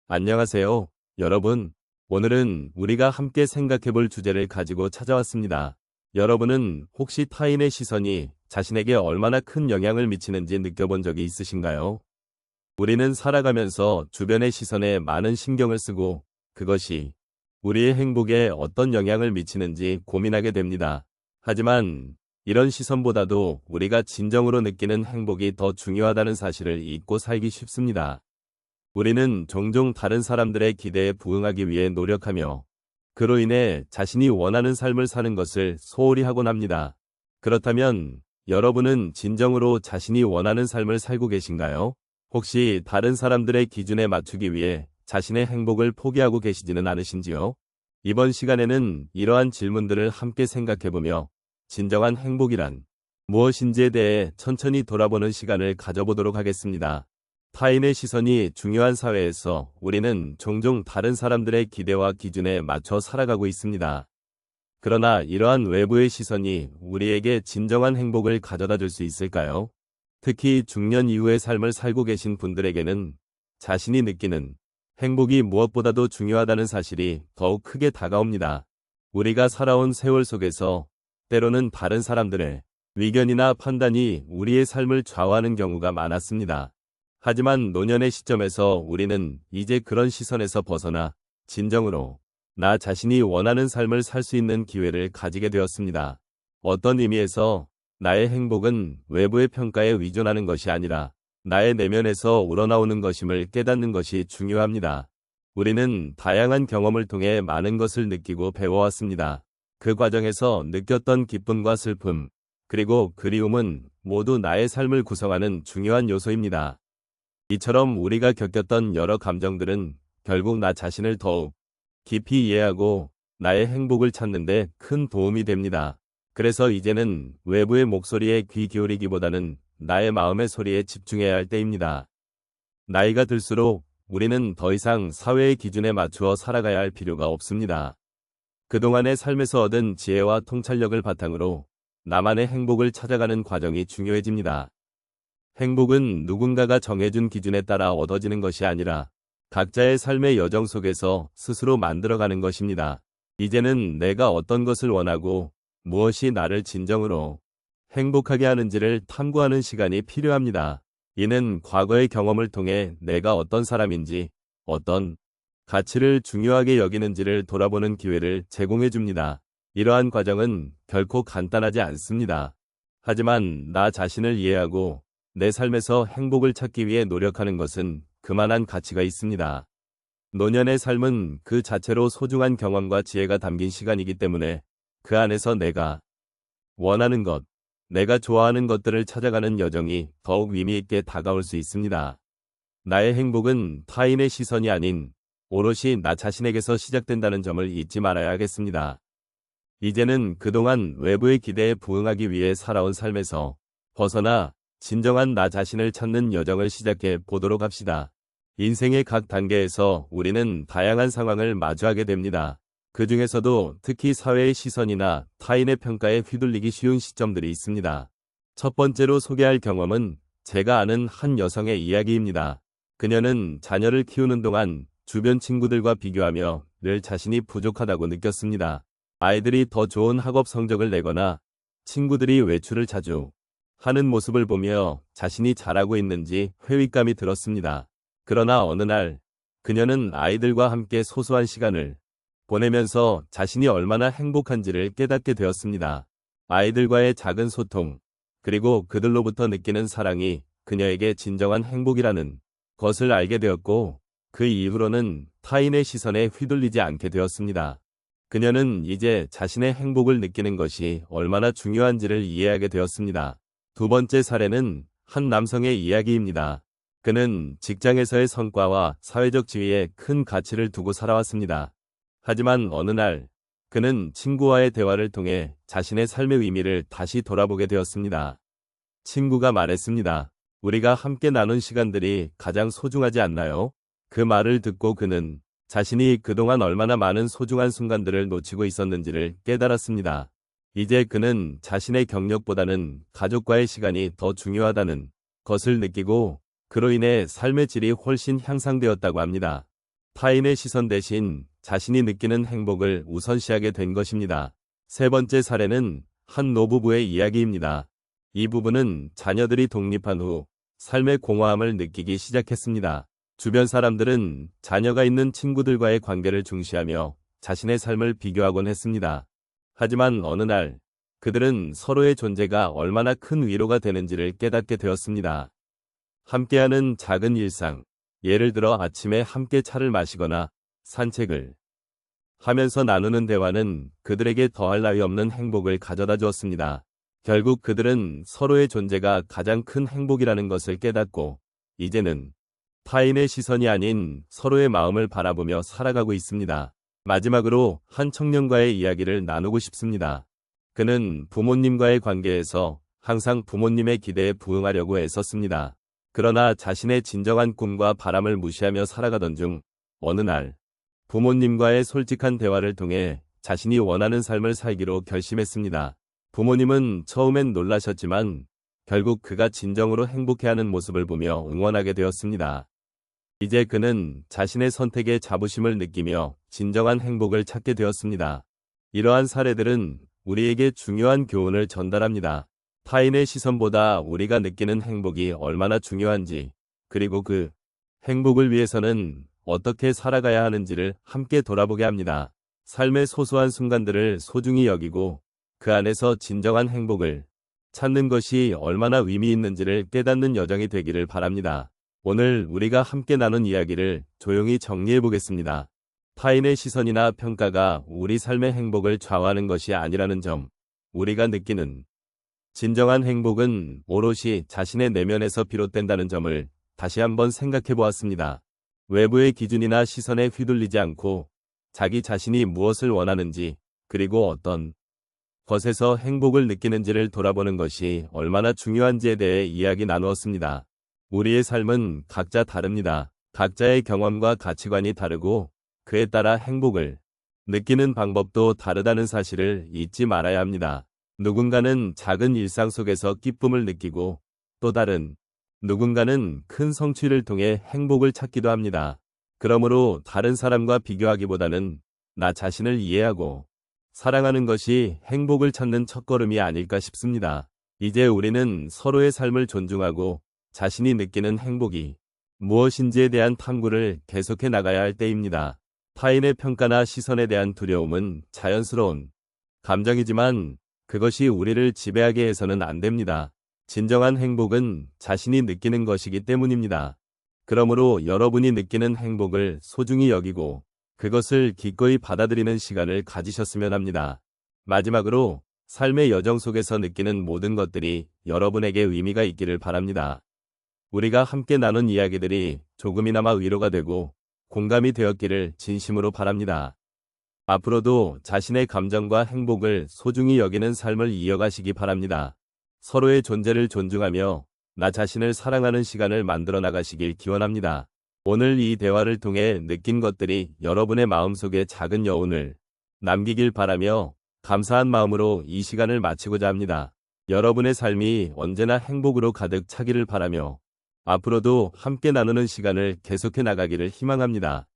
안녕하세요, 여러분. 오늘은 우리가 함께 생각해 볼 주제를 가지고 찾아왔습니다. 여러분은 혹시 타인의 시선이 자신에게 얼마나 큰 영향을 미치는지 느껴본 적이 있으신가요? 우리는 살아가면서 주변의 시선에 많은 신경을 쓰고 그것이 우리의 행복에 어떤 영향을 미치는지 고민하게 됩니다. 하지만 이런 시선보다도 우리가 진정으로 느끼는 행복이 더 중요하다는 사실을 잊고 살기 쉽습니다. 우리는 종종 다른 사람들의 기대에 부응하기 위해 노력하며 그로 인해 자신이 원하는 삶을 사는 것을 소홀히 하곤 합니다. 그렇다면 여러분은 진정으로 자신이 원하는 삶을 살고 계신가요? 혹시 다른 사람들의 기준에 맞추기 위해 자신의 행복을 포기하고 계시지는 않으신지요? 이번 시간에는 이러한 질문들을 함께 생각해보며 진정한 행복이란 무엇인지에 대해 천천히 돌아보는 시간을 가져보도록 하겠습니다. 타인의 시선이 중요한 사회에서 우리는 종종 다른 사람들의 기대와 기준에 맞춰 살아가고 있습니다. 그러나 이러한 외부의 시선이 우리에게 진정한 행복을 가져다 줄 수 있을까요? 특히 중년 이후의 삶을 살고 계신 분들에게는 자신이 느끼는 행복이 무엇보다도 중요하다는 사실이 더욱 크게 다가옵니다. 우리가 살아온 세월 속에서 때로는 다른 사람들의 의견이나 판단이 우리의 삶을 좌우하는 경우가 많았습니다. 하지만 노년의 시점에서 우리는 이제 그런 시선에서 벗어나 진정으로 나 자신이 원하는 삶을 살 수 있는 기회를 가지게 되었습니다. 어떤 의미에서 나의 행복은 외부의 평가에 의존하는 것이 아니라 나의 내면에서 우러나오는 것임을 깨닫는 것이 중요합니다. 우리는 다양한 경험을 통해 많은 것을 느끼고 배워왔습니다. 그 과정에서 느꼈던 기쁨과 슬픔, 그리고 그리움은 모두 나의 삶을 구성하는 중요한 요소입니다. 이처럼 우리가 겪었던 여러 감정들은 결국 나 자신을 더욱 깊이 이해하고 나의 행복을 찾는 데 큰 도움이 됩니다. 그래서 이제는 외부의 목소리에 귀 기울이기보다는 나의 마음의 소리에 집중해야 할 때입니다. 나이가 들수록 우리는 더 이상 사회의 기준에 맞추어 살아가야 할 필요가 없습니다. 그동안의 삶에서 얻은 지혜와 통찰력을 바탕으로 나만의 행복을 찾아가는 과정이 중요해집니다. 행복은 누군가가 정해준 기준에 따라 얻어지는 것이 아니라 각자의 삶의 여정 속에서 스스로 만들어가는 것입니다. 이제는 내가 어떤 것을 원하고 무엇이 나를 진정으로 행복하게 하는지를 탐구하는 시간이 필요합니다. 이는 과거의 경험을 통해 내가 어떤 사람인지, 어떤 가치를 중요하게 여기는지를 돌아보는 기회를 제공해 줍니다. 이러한 과정은 결코 간단하지 않습니다. 하지만 나 자신을 이해하고 내 삶에서 행복을 찾기 위해 노력하는 것은 그만한 가치가 있습니다. 노년의 삶은 그 자체로 소중한 경험과 지혜가 담긴 시간이기 때문에 그 안에서 내가 원하는 것, 내가 좋아하는 것들을 찾아가는 여정이 더욱 의미 있게 다가올 수 있습니다. 나의 행복은 타인의 시선이 아닌 오롯이 나 자신에게서 시작된다는 점을 잊지 말아야 하겠습니다. 이제는 그동안 외부의 기대에 부응하기 위해 살아온 삶에서 벗어나 진정한 나 자신을 찾는 여정을 시작해 보도록 합시다. 인생의 각 단계에서 우리는 다양한 상황을 마주하게 됩니다. 그 중에서도 특히 사회의 시선이나 타인의 평가에 휘둘리기 쉬운 시점들이 있습니다. 첫 번째로 소개할 경험은 제가 아는 한 여성의 이야기입니다. 그녀는 자녀를 키우는 동안 주변 친구들과 비교하며 늘 자신이 부족하다고 느꼈습니다. 아이들이 더 좋은 학업 성적을 내거나 친구들이 외출을 자주 하는 모습을 보며 자신이 잘하고 있는지 회의감이 들었습니다. 그러나 어느 날 그녀는 아이들과 함께 소소한 시간을 보내면서 자신이 얼마나 행복한지를 깨닫게 되었습니다. 아이들과의 작은 소통, 그리고 그들로부터 느끼는 사랑이 그녀에게 진정한 행복이라는 것을 알게 되었고 그 이후로는 타인의 시선에 휘둘리지 않게 되었습니다. 그녀는 이제 자신의 행복을 느끼는 것이 얼마나 중요한지를 이해하게 되었습니다. 두 번째 사례는 한 남성의 이야기입니다. 그는 직장에서의 성과와 사회적 지위에 큰 가치를 두고 살아왔습니다. 하지만 어느 날 그는 친구와의 대화를 통해 자신의 삶의 의미를 다시 돌아보게 되었습니다. 친구가 말했습니다. 우리가 함께 나눈 시간들이 가장 소중하지 않나요? 그 말을 듣고 그는 자신이 그동안 얼마나 많은 소중한 순간들을 놓치고 있었는지를 깨달았습니다. 이제 그는 자신의 경력보다는 가족과의 시간이 더 중요하다는 것을 느끼고 그로 인해 삶의 질이 훨씬 향상되었다고 합니다. 타인의 시선 대신 자신이 느끼는 행복을 우선시하게 된 것입니다. 세 번째 사례는 한 노부부의 이야기입니다. 이 부부는 자녀들이 독립한 후 삶의 공허함을 느끼기 시작했습니다. 주변 사람들은 자녀가 있는 친구들과의 관계를 중시하며 자신의 삶을 비교하곤 했습니다. 하지만 어느 날 그들은 서로의 존재가 얼마나 큰 위로가 되는지를 깨닫게 되었습니다. 함께하는 작은 일상, 예를 들어 아침에 함께 차를 마시거나 산책을 하면서 나누는 대화는 그들에게 더할 나위 없는 행복을 가져다 주었습니다. 결국 그들은 서로의 존재가 가장 큰 행복이라는 것을 깨닫고 이제는 타인의 시선이 아닌 서로의 마음을 바라보며 살아가고 있습니다. 마지막으로 한 청년과의 이야기를 나누고 싶습니다. 그는 부모님과의 관계에서 항상 부모님의 기대에 부응하려고 애썼습니다. 그러나 자신의 진정한 꿈과 바람을 무시하며 살아가던 중 어느 날 부모님과의 솔직한 대화를 통해 자신이 원하는 삶을 살기로 결심했습니다. 부모님은 처음엔 놀라셨지만 결국 그가 진정으로 행복해하는 모습을 보며 응원하게 되었습니다. 이제 그는 자신의 선택에 자부심을 느끼며 진정한 행복을 찾게 되었습니다. 이러한 사례들은 우리에게 중요한 교훈을 전달합니다. 타인의 시선보다 우리가 느끼는 행복이 얼마나 중요한지, 그리고 그 행복을 위해서는 어떻게 살아가야 하는지를 함께 돌아보게 합니다. 삶의 소소한 순간들을 소중히 여기고 그 안에서 진정한 행복을 찾는 것이 얼마나 의미 있는지를 깨닫는 여정이 되기를 바랍니다. 오늘 우리가 함께 나눈 이야기를 조용히 정리해 보겠습니다. 타인의 시선이나 평가가 우리 삶의 행복을 좌우하는 것이 아니라는 점, 우리가 느끼는 진정한 행복은 오롯이 자신의 내면에서 비롯된다는 점을 다시 한번 생각해 보았습니다. 외부의 기준이나 시선에 휘둘리지 않고 자기 자신이 무엇을 원하는지, 그리고 어떤 것에서 행복을 느끼는지를 돌아보는 것이 얼마나 중요한지에 대해 이야기 나누었습니다. 우리의 삶은 각자 다릅니다. 각자의 경험과 가치관이 다르고 그에 따라 행복을 느끼는 방법도 다르다는 사실을 잊지 말아야 합니다. 누군가는 작은 일상 속에서 기쁨을 느끼고 또 다른 누군가는 큰 성취를 통해 행복을 찾기도 합니다. 그러므로 다른 사람과 비교하기보다는 나 자신을 이해하고 사랑하는 것이 행복을 찾는 첫걸음이 아닐까 싶습니다. 이제 우리는 서로의 삶을 존중하고 자신이 느끼는 행복이 무엇인지에 대한 탐구를 계속해 나가야 할 때입니다. 타인의 평가나 시선에 대한 두려움은 자연스러운 감정이지만 그것이 우리를 지배하게 해서는 안 됩니다. 진정한 행복은 자신이 느끼는 것이기 때문입니다. 그러므로 여러분이 느끼는 행복을 소중히 여기고 그것을 기꺼이 받아들이는 시간을 가지셨으면 합니다. 마지막으로 삶의 여정 속에서 느끼는 모든 것들이 여러분에게 의미가 있기를 바랍니다. 우리가 함께 나눈 이야기들이 조금이나마 위로가 되고 공감이 되었기를 진심으로 바랍니다. 앞으로도 자신의 감정과 행복을 소중히 여기는 삶을 이어가시기 바랍니다. 서로의 존재를 존중하며 나 자신을 사랑하는 시간을 만들어 나가시길 기원합니다. 오늘 이 대화를 통해 느낀 것들이 여러분의 마음속에 작은 여운을 남기길 바라며 감사한 마음으로 이 시간을 마치고자 합니다. 여러분의 삶이 언제나 행복으로 가득 차기를 바라며 앞으로도 함께 나누는 시간을 계속해 나가기를 희망합니다.